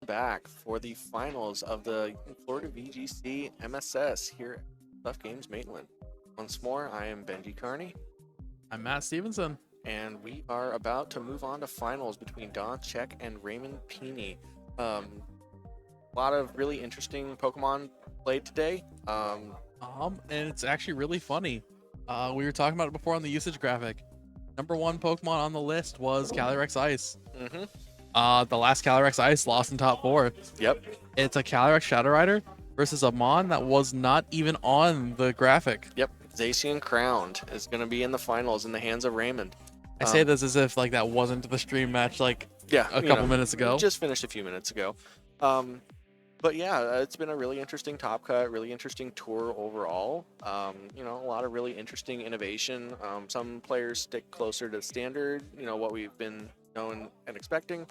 back for the finals of the Florida VGC MSS here at Tough Games Maitland. Once more, I am Benji Carney, I'm Matt Stevenson. and we are about to move on to finals between Don Check and Raymond Peeney. A lot of really interesting Pokemon played today. And it's actually really funny. We were talking about it before on the usage graphic. Number one Pokemon on the list was Calyrex Ice. The last Calyrex Ice lost in top 4. Yep. It's a Calyrex Shadow Rider versus a Mon that was not even on the graphic. Yep. Zacian Crowned is going to be in the finals in the hands of Raymond. I say this as if like that wasn't the stream match a couple minutes ago. Just finished a few minutes ago. But yeah, it's been a really interesting top cut, really interesting tour overall. A lot of really interesting innovation. Some players stick closer to standard, what we've been knowing and expecting.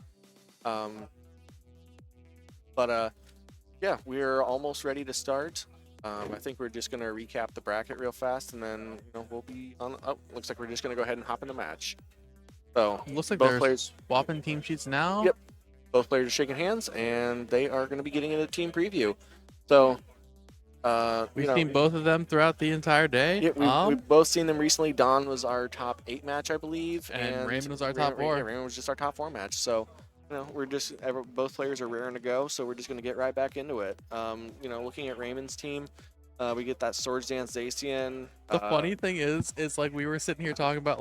Yeah, we're almost ready to start. I think we're just going to recap the bracket real fast, and then we'll be on. Oh, looks like we're just going to go ahead and hop in the match. So looks like both players swapping team sheets now. Yep. Both players are shaking hands, and they are going to be getting into team preview. So, we've seen both of them throughout the entire day. Yeah, we've both seen them recently. Don was our top 8 match, I believe, and Raymond was our top 4. Raymond was just our top 4 match. So, we're just both players are raring to go. So we're just going to get right back into it. Looking at Raymond's team, we get that Swords Dance Zacian. The funny thing is like we were sitting here talking about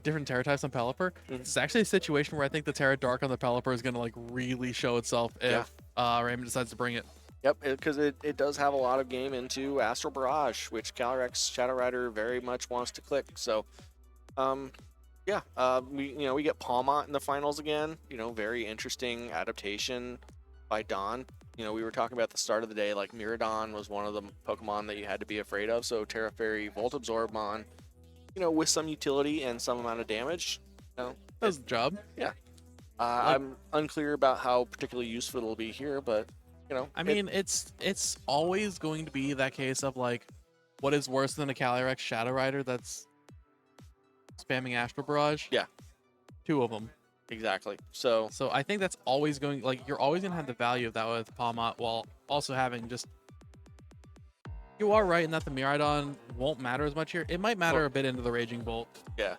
different Terra types on Pelipper. It's actually a situation where I think the Terra Dark on the Pelipper is going to really show itself if Raymond decides to bring it. Yep, because it does have a lot of game into Astral Barrage, which Calyrex Shadow Rider very much wants to click. So, we get Palmont in the finals again. Very interesting adaptation by Don. We were talking about at the start of the day, like Miraidon was one of the Pokemon that you had to be afraid of. So Terra Fairy, Volt Absorb Mon, with some utility and some amount of damage. Does the job. Yeah. I'm unclear about how particularly useful it'll be here, but it's always going to be that case of what is worse than a Calyrex Shadow Rider that's spamming Astral Barrage? Yeah. 2 of them. Exactly. So I think that's always going, you're always going to have the value of that with Palmont while also having just... You are right in that the Miraidon won't matter as much here. It might matter a bit into the Raging Bolt. Yeah.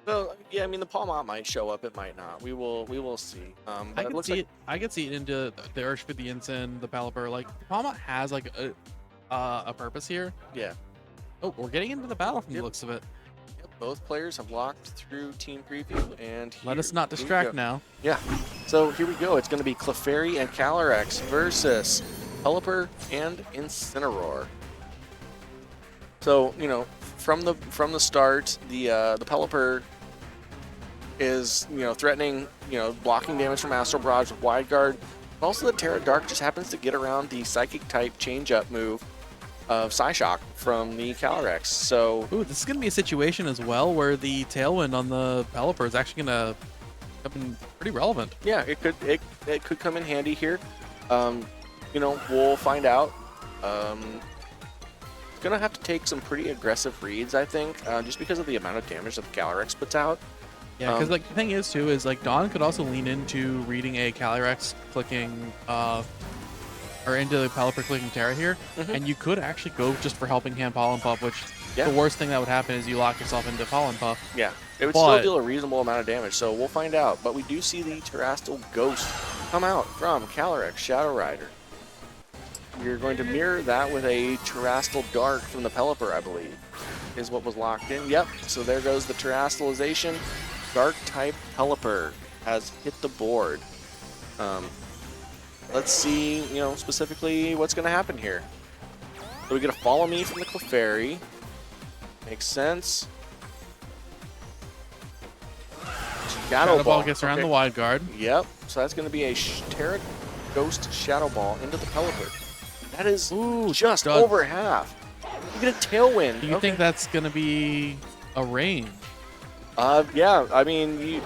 So, yeah, the Palmont might show up. It might not. We will see. I could see it into the Urshifu, the Ensign, the Pelipper. Palmont has a purpose here. Yeah. Oh, we're getting into the battle from the looks of it. Both players have locked through team preview, and let us not distract now. Yeah. So here we go. It's going to be Clefairy and Calyrex versus Pelipper and Incineroar. So from the start, the Pelipper is threatening blocking damage from Astral Barrage with Wide Guard. But also the Terra Dark just happens to get around the Psychic type change up move of Psyshock from the Calyrex. So this is going to be a situation as well where the Tailwind on the Pelipper is actually going to come in pretty relevant. Yeah, it could come in handy here. We'll find out. It's going to have to take some pretty aggressive reads, I think, just because of the amount of damage that the Calyrex puts out. Yeah, because the thing is too is Dawn could also lean into reading a Calyrex clicking or into the Pelipper clicking Terra here, and you could actually go just for Helping Hand Pollen Puff, which the worst thing that would happen is you lock yourself into Pollen Puff. Yeah, it would still deal a reasonable amount of damage, so we'll find out. But we do see the Terrestrial Ghost come out from Calyrex Shadow Rider. You're going to mirror that with a Terrestrial Dark from the Pelipper, I believe, is what was locked in. Yep, so there goes the Terrestrialization. Dark type Pelipper has hit the board. Let's see, specifically what's going to happen here. So we get a Follow Me from the Clefairy. Makes sense. Shadow Ball gets around the Wide Guard. Yep. So that's going to be a Terra Ghost Shadow Ball into the Pelipper. That is just over half. You get a Tailwind. Do you think that's going to be a range? Yeah. I mean,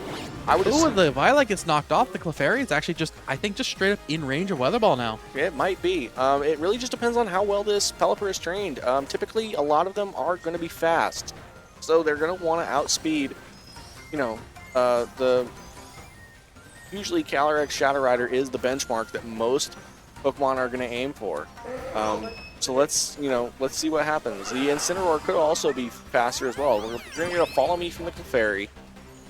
I would. Ooh, the Violet gets knocked off. The Clefairy is actually just straight up in range of Weather Ball now. It might be. It really just depends on how well this Pelipper is trained. Typically, a lot of them are going to be fast, so they're going to want to outspeed, the usually Calyrex Shadow Rider is the benchmark that most Pokemon are going to aim for. So let's see what happens. The Incineroar could also be faster as well. We're going to get a Follow Me from the Clefairy.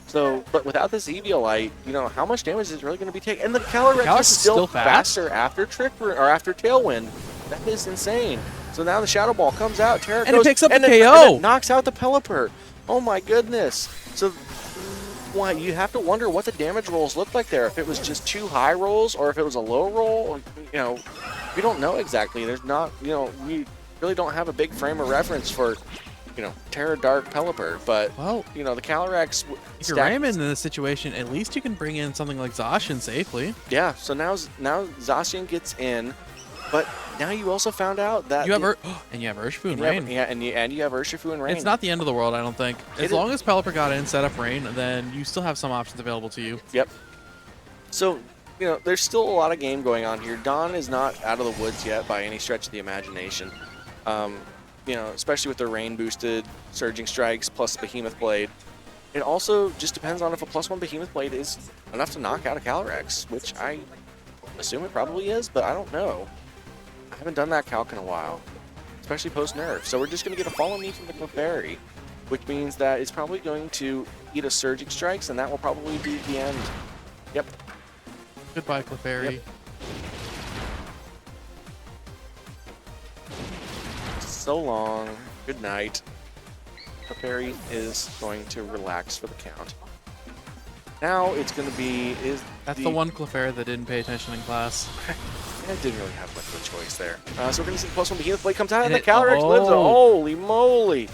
So, but without this Eviolite, how much damage is it really going to be taking? And the Calyrex is still faster after after Tailwind. That is insane. So now the Shadow Ball comes out, Terra and goes, it picks up the and KO. it knocks out the Pelipper. Oh my goodness. So why you have to wonder what the damage rolls look like there. If it was just 2 high rolls or if it was a low roll, we don't know exactly. There's not, we really don't have a big frame of reference for, Terra Dark Pelipper, but well, the Calyrex. If you're Raymond in this situation, at least you can bring in something like Zacian safely. Yeah. So now Zacian gets in, but now you also found out that you have and you have Urshifu and Rain. And you have Urshifu and Rain. It's not the end of the world, I don't think. As long as Pelipper got in, set up Rain, then you still have some options available to you. Yep. So there's still a lot of game going on here. Dawn is not out of the woods yet by any stretch of the imagination. Especially with the Rain boosted Surging Strikes plus Behemoth Blade. It also just depends on if a +1 Behemoth Blade is enough to knock out a Calyrex, which I assume it probably is, but I don't know. I haven't done that calc in a while, especially post-nerf. So we're just going to get a Follow Me from the Clefairy, which means that it's probably going to eat a Surging Strikes, and that will probably be the end. Yep. Goodbye, Clefairy. Yep. So long. Good night. Clefairy is going to relax for the count. Now it's going to be That's the one Clefairy that didn't pay attention in class. I didn't really have much of a choice there. So we're going to see the +1 Behemoth Blade comes out, and the Calyrex lives. Holy moly!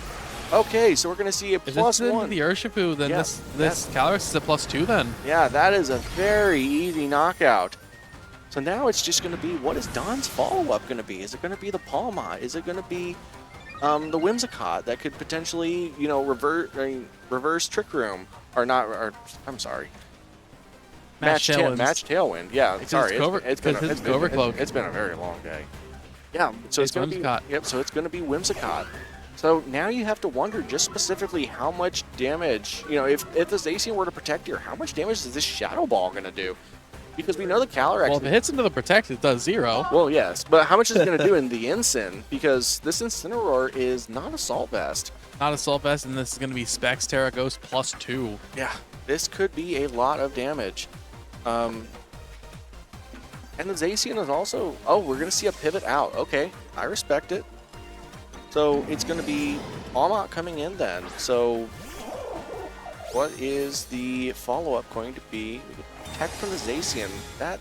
Okay, so we're going to see a +1. If the Urshifu, then this Calyrex is a +2 then. Yeah, that is a very easy knockout. So now it's just going to be, what is Dawn's follow-up going to be? Is it going to be the Palma? Is it going to be the Whimsicott that could potentially, reverse Trick Room? Or not, I'm sorry. Match Tailwind. Yeah, sorry. It's been a very long day. Yeah, so it's going to be, yep, so it's going to be Whimsicott. So now you have to wonder just specifically how much damage, if the Zacian were to protect here, how much damage is this Shadow Ball going to do? Because we know the Calyrex... Well, if it hits into the Protect, it does 0. Well, yes, but how much is it going to do in the Incin? Because this Incineroar is not Assault Vest. Not Assault Vest, and this is going to be Specs Terra Ghost +2. Yeah, this could be a lot of damage. And the Zacian is also... Oh, we're going to see a pivot out. Okay, I respect it. So it's going to be Almont coming in then. So what is the follow-up going to be? Protect from the Zacian. That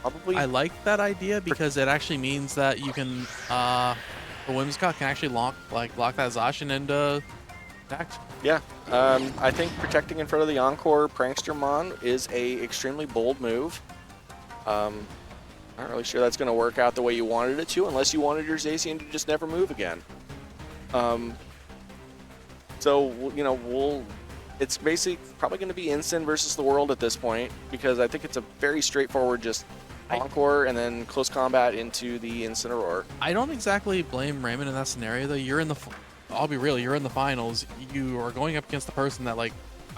probably... I like that idea because it actually means that you can... the Whimsicott can actually lock that Zacian into attack. Yeah. I think protecting in front of the Encore Prankster Mon is a extremely bold move. I'm not really sure that's going to work out the way you wanted it to, unless you wanted your Zacian to just never move again. It's basically probably going to be Incin versus the world at this point, because I think it's a very straightforward just Encore and then close combat into the Incineroar. I don't exactly blame Raymond in that scenario, though. You're in the... I'll be real, you're in the finals. You are going up against the person that, I'm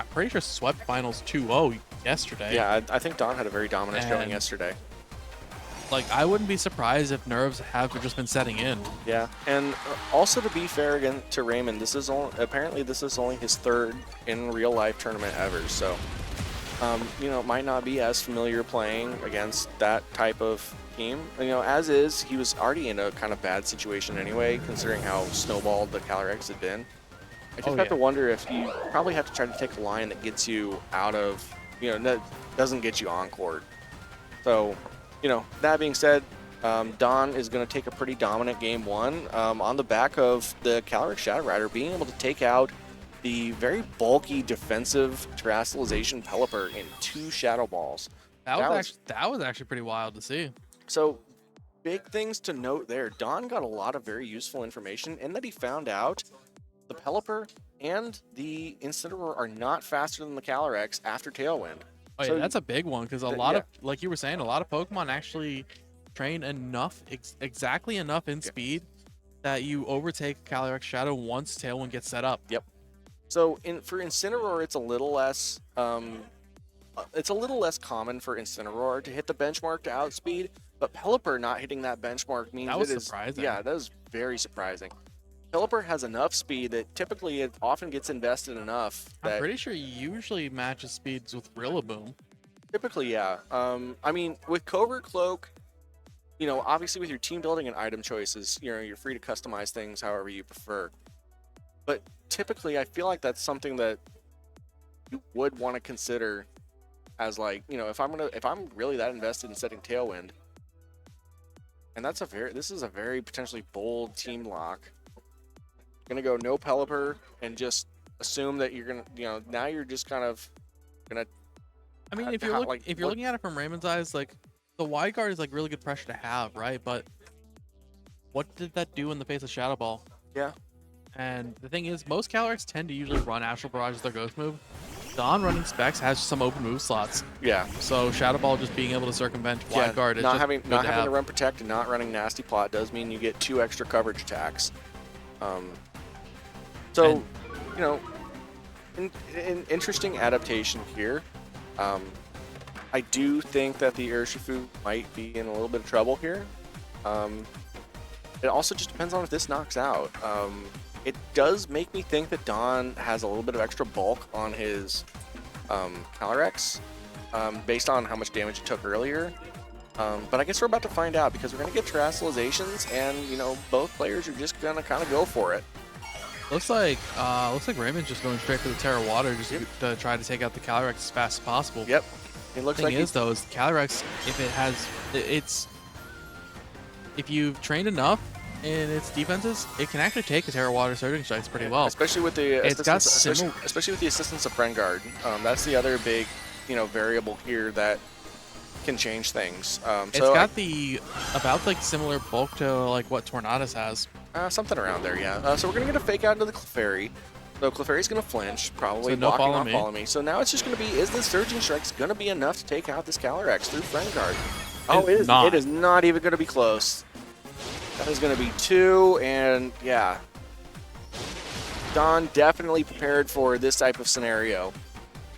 pretty sure swept finals 2-0 yesterday. Yeah, I think Don had a very dominant showing yesterday. I wouldn't be surprised if nerves have just been setting in. Yeah, and also to be fair again to Raymond, apparently this is only his 3rd in real life tournament ever. So, might not be as familiar playing against that type of team. As is, he was already in a kind of bad situation anyway, considering how snowballed the Calyrex had been. I just have to wonder if you probably have to try to take a line that gets you out of, that doesn't get you encored. So. That being said, Don is going to take a pretty dominant game 1 on the back of the Calyrex Shadow Rider being able to take out the very bulky defensive Terastallization Pelipper in 2 Shadow Balls. That was actually pretty wild to see. So, big things to note there. Don got a lot of very useful information in that he found out the Pelipper and the Incineroar are not faster than the Calyrex after Tailwind. Oh, yeah, that's a big one because a lot of, like you were saying, a lot of Pokemon actually train enough, exactly enough in speed that you overtake Calyrex Shadow once Tailwind gets set up. Yep. So for Incineroar, it's a little less it's a little less common for Incineroar to hit the benchmark to outspeed, but Pelipper not hitting that benchmark means That was it is surprising. yeah, that is very surprising. Pelipper has enough speed that typically it often gets invested enough I'm that pretty sure he usually matches speeds with Rillaboom. typically, yeah. I mean, with Covert Cloak, obviously with your team building and item choices, you're free to customize things however you prefer. But typically, I feel like that's something that you would want to consider as like, if I'm really that invested in setting Tailwind, and this is a very potentially bold team lock. Gonna go no Pelipper and just assume that you're gonna, now you're just kind of gonna. I mean, if you're looking at it from Raymond's eyes, like the wide guard is like really good pressure to have, right? But what did that do in the face of Shadow Ball? Yeah. And the thing is, most Calyrex tend to usually run Astral Barrage as their ghost move. Dawn running Specs has some open move slots. Yeah. So Shadow Ball just being able to circumvent wide guard is not just having good not to having to have. run Protect and not running Nasty Plot does mean you get 2 extra coverage attacks. So, an interesting adaptation here. I do think that the Urshifu might be in a little bit of trouble here. It also just depends on if this knocks out. It does make me think that Dawn has a little bit of extra bulk on his Calyrex, based on how much damage it took earlier. But I guess we're about to find out because we're going to get Terrasalizations, and both players are just going to kind of go for it. Looks like Raymond's just going straight for the Terra Water just to try to take out the Calyrex as fast as possible. Yep. It looks like the thing is, though, is the Calyrex, if you've trained enough in its defenses, it can actually take the Terra Water Surging Strikes pretty well. Especially with the especially with the assistance of Friend Guard. That's the other big, variable here that can change things. It's got about similar bulk to like what Tornadus has. Something around there, yeah. So we're gonna get a fake out into the Clefairy. So Clefairy's gonna flinch, probably so blocking on Follow Me. So now it's just gonna be, is the Surging Strikes gonna be enough to take out this Calyrex through Friend Guard? Oh, it is. It is not even gonna be close. That is gonna be 2, and yeah, Dawn definitely prepared for this type of scenario.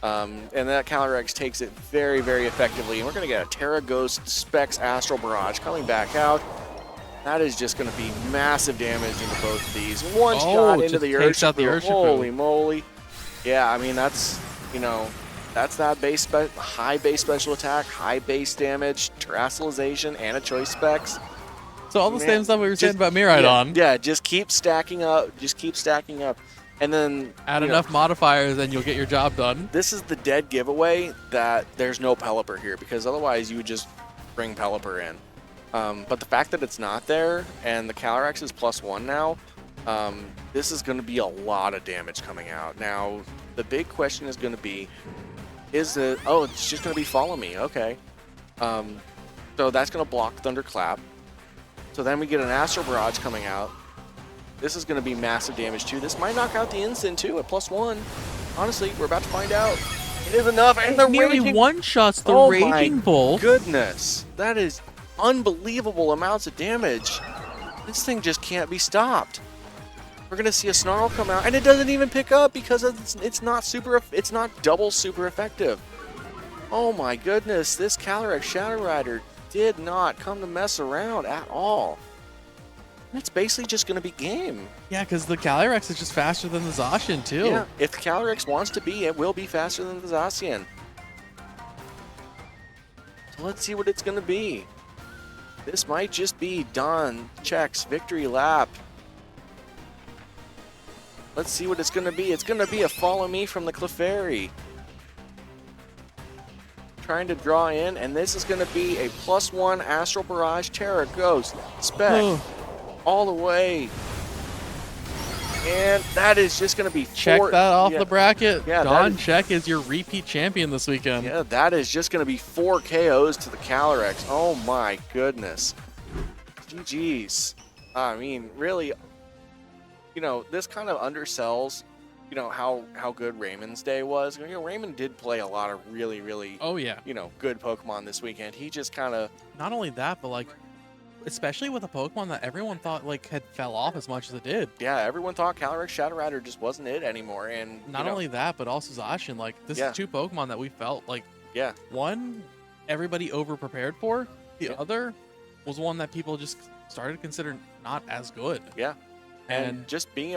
And that Calyrex takes it very, very effectively. And we're going to get a Terra Ghost Specs Astral Barrage coming back out. That is just going to be massive damage into both of these. One shot into the Urshifu. Holy moly. Yeah, I mean, that's, that's that high base special attack, high base damage, Terrasalization, and a Choice Specs. So all the same stuff we were saying about Miraidon. Yeah, just keep stacking up. Just keep stacking up. And then add enough modifiers and you'll get your job done. This is the dead giveaway that there's no Pelipper here, because otherwise you would just bring Pelipper in. But the fact that it's not there and the Calyrex is +1 now, this is going to be a lot of damage coming out. Now, the big question is going to be, it's just going to be Follow Me. Okay. So that's going to block Thunderclap. So then we get an Astral Barrage coming out. This is going to be massive damage too. This might knock out the Incin too at +1. Honestly, we're about to find out. It is enough, and the nearly one-shots the Raging Bull. Goodness, that is unbelievable amounts of damage. This thing just can't be stopped. We're going to see a Snarl come out, and it doesn't even pick up because it's not double super effective. Oh my goodness, this Calyrex Shadow Rider did not come to mess around at all. It's basically just going to be game. Yeah, because the Calyrex is just faster than the Zacian, too. Yeah, if the Calyrex wants to be, it will be faster than the Zacian. So let's see what it's going to be. This might just be Dawn checks victory lap. Let's see what it's going to be. It's going to be a Follow Me from the Clefairy. Trying to draw in, and this is going to be a +1 Astral Barrage Terra Ghost Spec. All the way. And that is just going to be check that off the bracket. Yeah, Dawn Check is your repeat champion this weekend. Yeah, that is just going to be 4 KOs to the Calyrex. Oh my goodness. GG's. I mean, really, this kind of undersells, how good Raymond's day was. Raymond did play a lot of really, really, good Pokemon this weekend. He just kind of... Not only that, but especially with a Pokemon that everyone thought had fell off as much as it did. Yeah, everyone thought Calyrex Shadow Rider just wasn't it anymore, and not only that, but also Zacian. This is 2 Pokemon that we felt Yeah. One, everybody over prepared for. The Yeah. other was one that people just started to consider not as good. Yeah. And And just being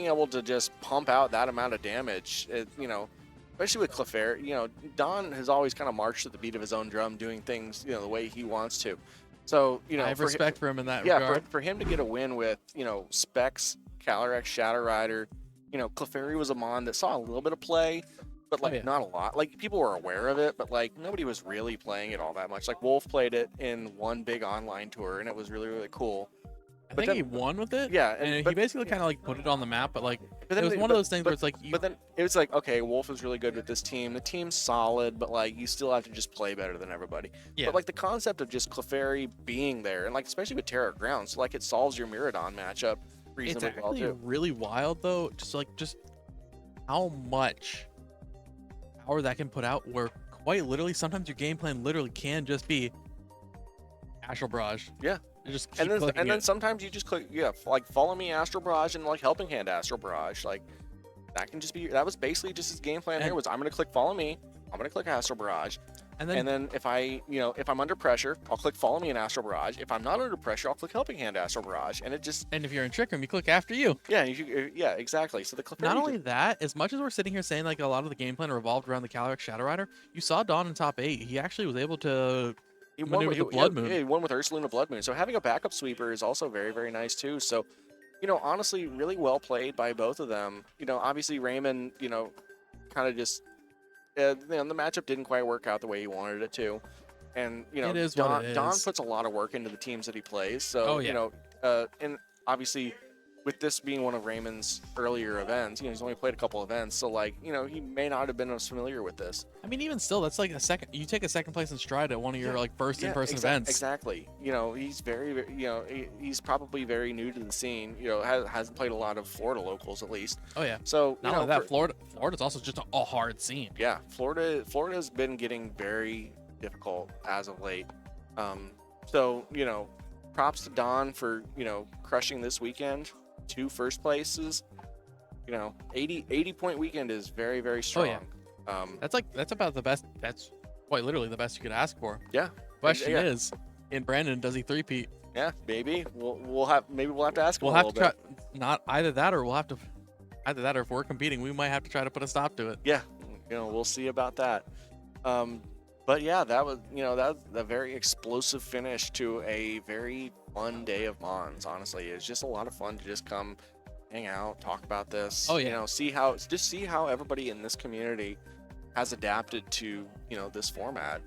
able to just pump out that amount of damage, especially with Clefairy, Don has always kind of marched to the beat of his own drum, doing things the way he wants to. So I have respect for him in that yeah, regard. for him to get a win with Specs, Calyrex, Shadow Rider, Clefairy was a mon that saw a little bit of play, but like yeah. not a lot. Like people were aware of it, but like nobody was really playing it all that much. Like Wolf played it in one big online tour, and it was really really cool. I But think he then won with it. yeah, And he basically kind of like put it on the map, but like but it then was one of those things where it's like but then it was like, okay, Wolf is really good with this team. The team's solid, but like you still have to just play better than everybody. yeah. But like the concept of just Clefairy being there, and like especially with Terra Grounds, like it solves your Miraidon matchup It's reasonably well actually too. really wild though, just how much power that can put out. Where quite literally, sometimes your game plan literally can just be Astral Barrage. Yeah. You just keep And then clicking then it. sometimes you just click, yeah, like Follow Me Astral Barrage and like Helping Hand Astral Barrage. Like that can just be, that was basically just his game plan here, And- was I'm gonna click Follow Me, I'm gonna click Astral Barrage. And And then if I'm under pressure, I'll click Follow Me and Astral Barrage. If I'm not under pressure, I'll click Helping Hand Astral Barrage. And it just, and if you're in Trick Room, you click after you. yeah, yeah, exactly. So the Clefairy Not only that, as much as we're sitting here saying like a lot of the game plan revolved around the Calyrex Shadow Rider, you saw Dawn in top 8. He actually was able to he won, maneuver the Blood Moon. Yeah, he won with Ursaluna Blood Moon. So having a backup sweeper is also very, very nice too. So, honestly, really well played by both of them. Obviously Raymond, kind of just, the matchup didn't quite work out the way he wanted it to. And, It is what it Don is. puts a lot of work into the teams that he plays. So, Oh, yeah. And obviously with this being one of Raymond's earlier events, he's only played a couple events. So, like, he may not have been as familiar with this. I mean, even still, that's like you take a second place in Stride at one of your like first in-person events. Exactly. He's very, he's probably very new to the scene. Hasn't played a lot of Florida locals at least. Oh yeah. So Not only that, Florida's also just a hard scene. yeah, Florida's been getting very difficult as of late. So props to Don for crushing this weekend. 2 first places. 80 point weekend is very, very strong. yeah. That's about the best. That's quite literally the best you could ask for. Yeah. Question Yeah. is, in Brandon, does he three-peat? Yeah, maybe we'll have to ask him We'll a have little to try. bit. Not either that, or we'll have to. Either that, or if we're competing, we might have to try to put a stop to it. Yeah, we'll see about that. But yeah, that was a very explosive finish to a very fun day of Mons. Honestly, it's just a lot of fun to just come, hang out, talk about this. Oh, yeah. See how everybody in this community has adapted to this format.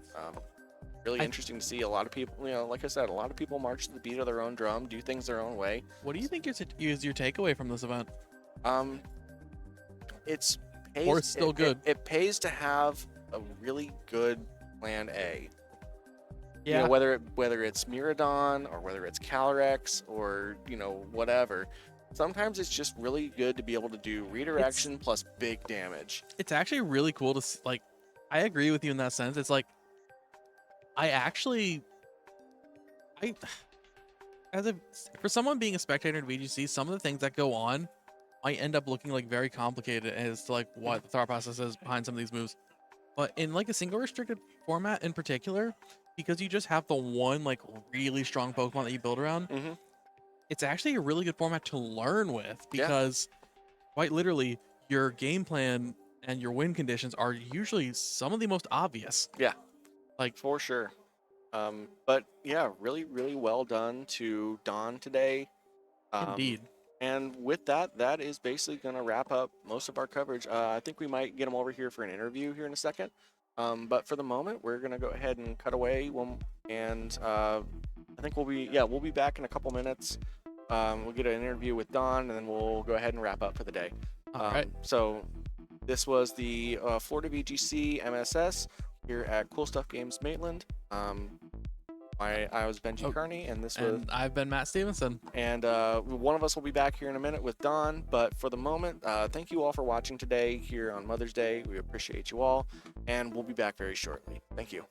Really interesting to see a lot of people. Like I said, a lot of people march to the beat of their own drum, do things their own way. What do you think is your takeaway from this event? It's Or it's still good. It pays to have a really good plan A. Yeah. Whether it's Miraidon or whether it's Calyrex or whatever. Sometimes it's just really good to be able to do redirection plus big damage. It's actually really cool to see, like, I agree with you in that sense. It's like, for someone being a spectator in VGC, some of the things that go on might end up looking like very complicated as to like what the thought process is behind some of these moves. But in like a single restricted format in particular, because you just have the one like really strong Pokemon that you build around, Mhm. it's actually a really good format to learn with, because quite literally your game plan and your win conditions are usually some of the most obvious. Yeah. Like, For sure. But yeah, really, really well done to Don today. indeed. And with that, that is basically going to wrap up most of our coverage. I think we might get him over here for an interview here in a second. But for the moment, we're going to go ahead and cut away. I think we'll be back in a couple minutes. We'll get an interview with Don, and then we'll go ahead and wrap up for the day. All right. So this was the Florida VGC MSS here at Cool Stuff Games Maitland. I was Benji Kearney, and this was. And I've been Matt Stevenson. And one of us will be back here in a minute with Don. But for the moment, thank you all for watching today here on Mother's Day. We appreciate you all, and we'll be back very shortly. Thank you.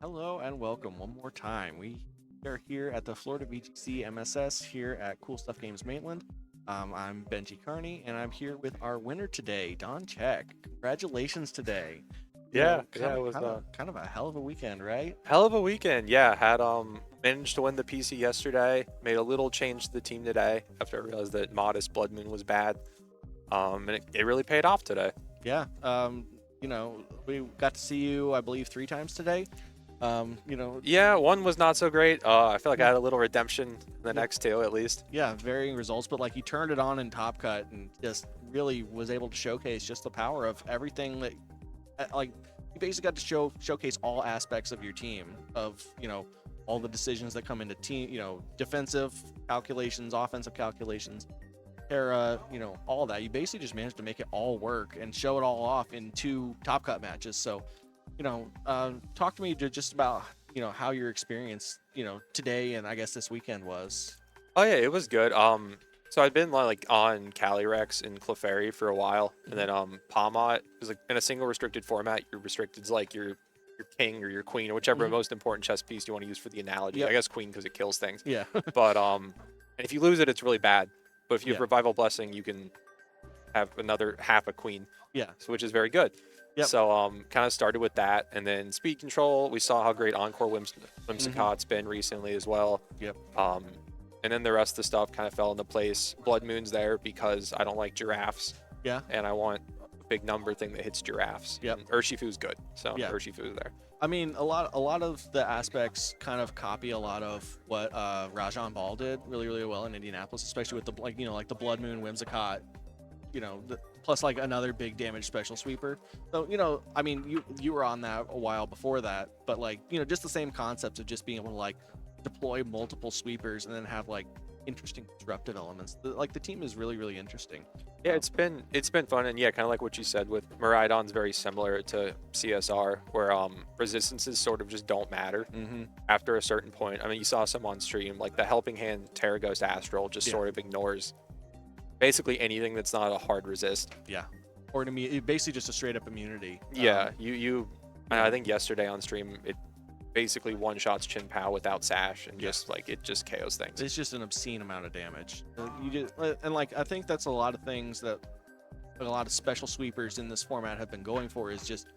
Hello and welcome one more time. We are here at the Florida VGC MSS here at Cool Stuff Games Maitland. I'm Benji Carney, and I'm here with our winner today, Don Check. Congratulations today. It was Kind of a hell of a weekend, right? hell of a weekend. Yeah, had managed to win the PC yesterday. Made a little change to the team today after I realized that Modest Blood Moon was bad. And it really paid off today. Yeah. We got to see you, I believe, 3 times today. Yeah, one was not so great. I feel like I had a little redemption in the next two at least. Yeah, varying results, but like you turned it on in Top Cut and just really was able to showcase just the power of everything that, like, you basically got to showcase all aspects of your team, of all the decisions that come into team, defensive calculations, offensive calculations, era, all that. You basically just managed to make it all work and show it all off in 2 Top Cut matches. So, talk to me just about how your experience today and I guess this weekend was. Oh yeah, it was good. So I'd been like on Calyrex and Clefairy for a while, and then Palmot is like in a single restricted format. You're restricted to like your king or your queen or whichever most important chess piece you want to use for the analogy. Yep. I guess queen because it kills things. Yeah. But and if you lose it, it's really bad. But if you have Yeah. Revival Blessing, you can have another half a queen. Yeah. So, which is very good. Yep. So kind of started with that, and then speed control. We saw how great Encore Whimsicott's been recently as well. Yep. And then the rest of the stuff kind of fell into place. Blood Moon's there because I don't like giraffes, Yeah. and I want a big number thing that hits giraffes. Yep. And Urshifu's good, so Yeah. Urshifu's there. I mean, a lot of the aspects kind of copy a lot of what Rajan Ball did really, really well in Indianapolis, especially with the like the Blood Moon Whimsicott, plus like another big damage special sweeper. So I mean, you were on that a while before that, but like just the same concepts of just being able to like deploy multiple sweepers and then have like interesting disruptive elements. The team is really, really interesting. Yeah, it's been fun, and yeah, kind of like what you said with Miraidon's very similar to CSR, where resistances sort of just don't matter after a certain point. I mean, you saw some on stream, like the Helping Hand Terra Ghost Astral just sort of ignores basically anything that's not a hard resist. Yeah, or basically just a straight up immunity. Yeah, I think yesterday on stream it basically one shots Chin Pao without Sash and just like it just KOs things. It's just an obscene amount of damage. I think that's a lot of things that a lot of special sweepers in this format have been going for, is just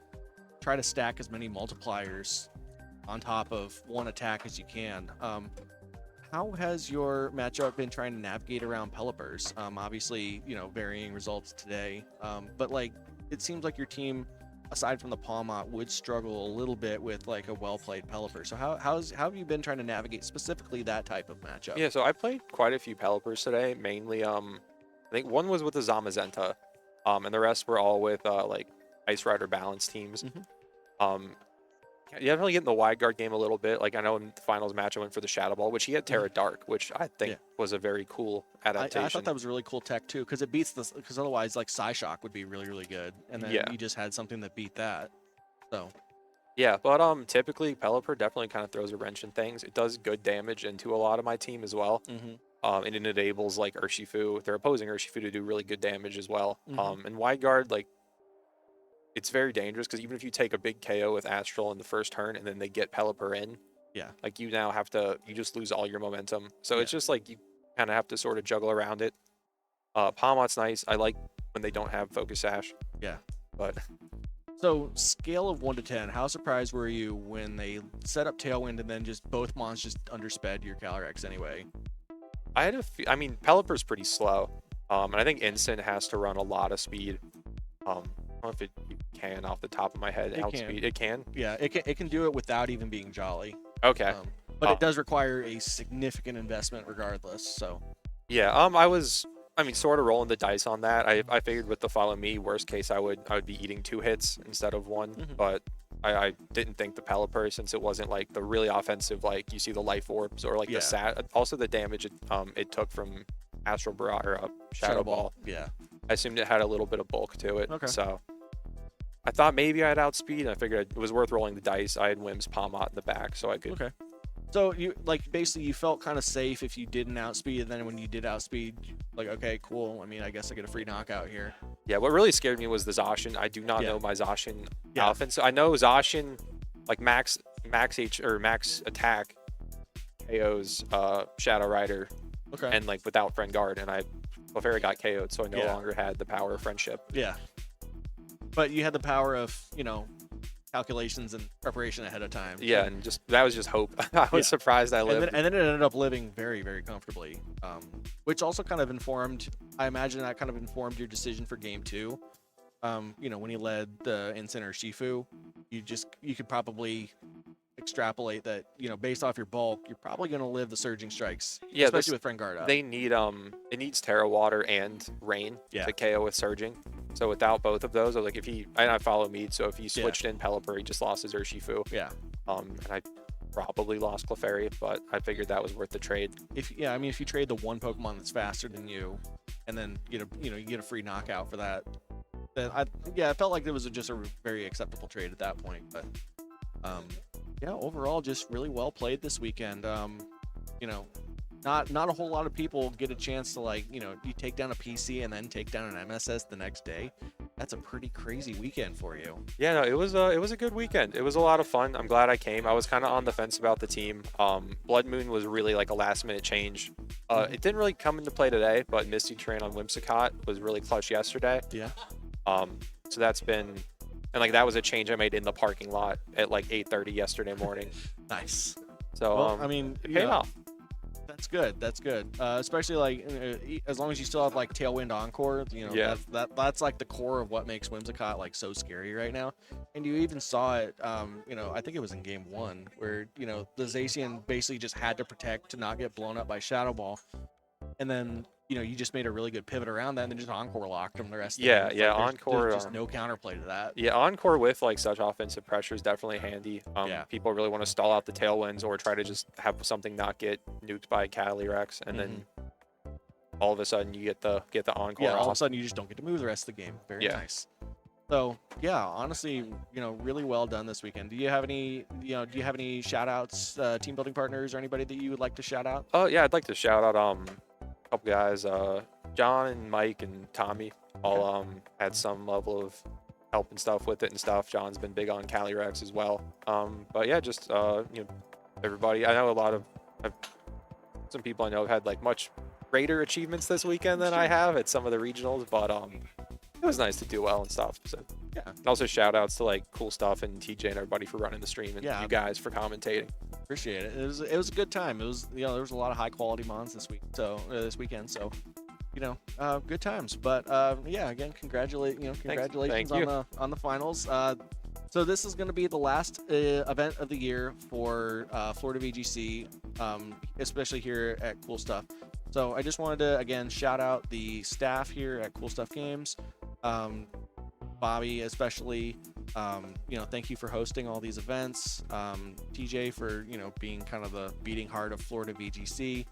try to stack as many multipliers on top of one attack as you can. How has your matchup been trying to navigate around Pelipper's? Obviously, varying results today, but like it seems like your team, aside from the Palmot, would struggle a little bit with like a well-played Pelipper. So how have you been trying to navigate specifically that type of matchup? Yeah, so I played quite a few Pelipers today, mainly I think one was with the Zamazenta, and the rest were all with like Ice Rider balance teams. You definitely get in the wide guard game a little bit. Like I know in the finals match I went for the Shadow Ball, which he had Terra Dark, which I think was a very cool adaptation. I thought that was a really cool tech too, because it beats this. Because otherwise, like Psyshock would be really, really good, and then you just had something that beat that. So yeah, but typically Pelipper definitely kind of throws a wrench in things. It does good damage into a lot of my team as well. And it enables like Urshifu, their opposing Urshifu, to do really good damage as well. And wide guard, like it's very dangerous because even if you take a big KO with Astral in the first turn and then they get Pelipper in, like you now have to, you just lose all your momentum. So it's just like you kind of have to sort of juggle around it. Palmot's nice. I like when they don't have Focus Sash. Yeah. But so scale of 1 to 10, how surprised were you when they set up Tailwind and then just both mons just undersped your Calyrex anyway? I mean, Pelipper's pretty slow. And I think Instant has to run a lot of speed. I don't know if it can off the top of my head outspeed. It can? Yeah, it can do it without even being Jolly. Okay. But it does require a significant investment regardless, so. Yeah, I mean, sort of rolling the dice on that. I figured with the Follow Me, worst case, I would be eating 2 hits instead of 1. But I didn't think the Pelipper, since it wasn't like the really offensive, like you see the Life Orbs or like the Sat. Also the damage it took from Astral Barrage or Shadow Ball. Yeah. I assumed it had a little bit of bulk to it. Okay. So I thought maybe I had outspeed, and I figured it was worth rolling the dice. I had Whim's Palmot in the back, so I could. Okay. So you basically you felt kind of safe if you didn't outspeed, and then when you did outspeed, like, okay, cool. I mean, I guess I get a free knockout here. Yeah, what really scared me was the Zacian. I do not know my Zacian offense. I know Zacian, like max max attack KO's Shadow Rider, Okay. and like without friend guard, and Clefairy got KO'd, so I no Yeah. longer had the power of friendship. Yeah. But you had the power of, calculations and preparation ahead of time. Yeah, and just that was just hope. I was surprised I lived. And then it ended up living very, very comfortably, which also kind of informed, I imagine that kind of informed your decision for game 2. When you led the Incin or Shifu, you could probably extrapolate that, based off your bulk, you're probably going to live the surging strikes, Yeah, especially with friend guard up. They need it needs Terra Water and Rain to KO with surging. So without both of those, I was like, I follow Mead, so if he switched in Pelipper, he just lost his Urshifu. Yeah. And I probably lost Clefairy, but I figured that was worth the trade. If you trade the one Pokemon that's faster than you, and then you get a free knockout for that, then I felt like it was just a very acceptable trade at that point. But overall, just really well played this weekend. Not a whole lot of people get a chance to you take down a PC and then take down an MSS the next day. That's a pretty crazy weekend for you. Yeah, no, it was a good weekend. It was a lot of fun. I'm glad I came. I was kind of on the fence about the team. Blood Moon was really like a last minute change. It didn't really come into play today, but Misty Train on Whimsicott was really clutch yesterday. Yeah. So that's been, and like that was a change I made in the parking lot at like 8:30 yesterday morning. Nice. So it paid off. That's good. That's good. Especially as long as you still have Tailwind Encore, that's like the core of what makes Whimsicott so scary right now. And you even saw it, I think it was in game 1 where, the Zacian basically just had to protect to not get blown up by Shadow Ball. And then, you just made a really good pivot around that and then just Encore locked him the rest of the game. Yeah, Encore. There's just no counterplay to that. Yeah, Encore with such offensive pressure is definitely handy. People really want to stall out the Tailwinds or try to just have something not get nuked by Calyrex, and then all of a sudden you get the Encore. Yeah, all of a sudden you just don't get to move the rest of the game. Very nice. So honestly, really well done this weekend. Do you have any shout outs, team building partners, or anybody that you would like to shout out? Oh yeah, I'd like to shout out a couple guys, John and Mike and Tommy all had some level of help and stuff with it and stuff. John's been big on Calyrex as well. But yeah, just everybody. I know some people I know have had much greater achievements this weekend than I have at some of the regionals, but it was nice to do well and stuff. So yeah. And also shout outs to Cool Stuff and TJ and everybody for running the stream, and you guys for commentating. Appreciate it. It was a good time. It was there was a lot of high quality mons this weekend. So good times. But again, congratulations on the finals. So this is going to be the last event of the year for Florida VGC, especially here at Cool Stuff. So I just wanted to again shout out the staff here at Cool Stuff Games. Bobby especially, thank you for hosting all these events. TJ for being kind of the beating heart of Florida VGC.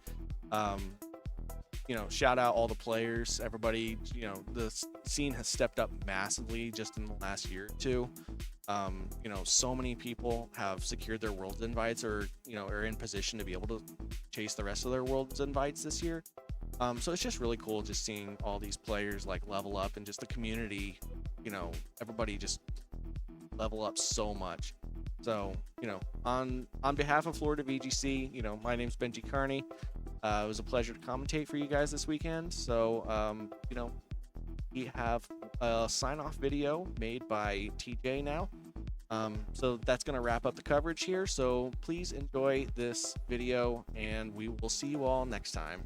Shout out all the players, everybody. The scene has stepped up massively just in the last year or two. So many people have secured their Worlds invites or are in position to be able to chase the rest of their Worlds invites this year. So it's just really cool just seeing all these players level up, and just the community, everybody just level up so much. So, on behalf of Florida VGC, my name's Benji Carney. It was a pleasure to commentate for you guys this weekend. So, we have a sign-off video made by TJ now. So that's going to wrap up the coverage here. So please enjoy this video, and we will see you all next time.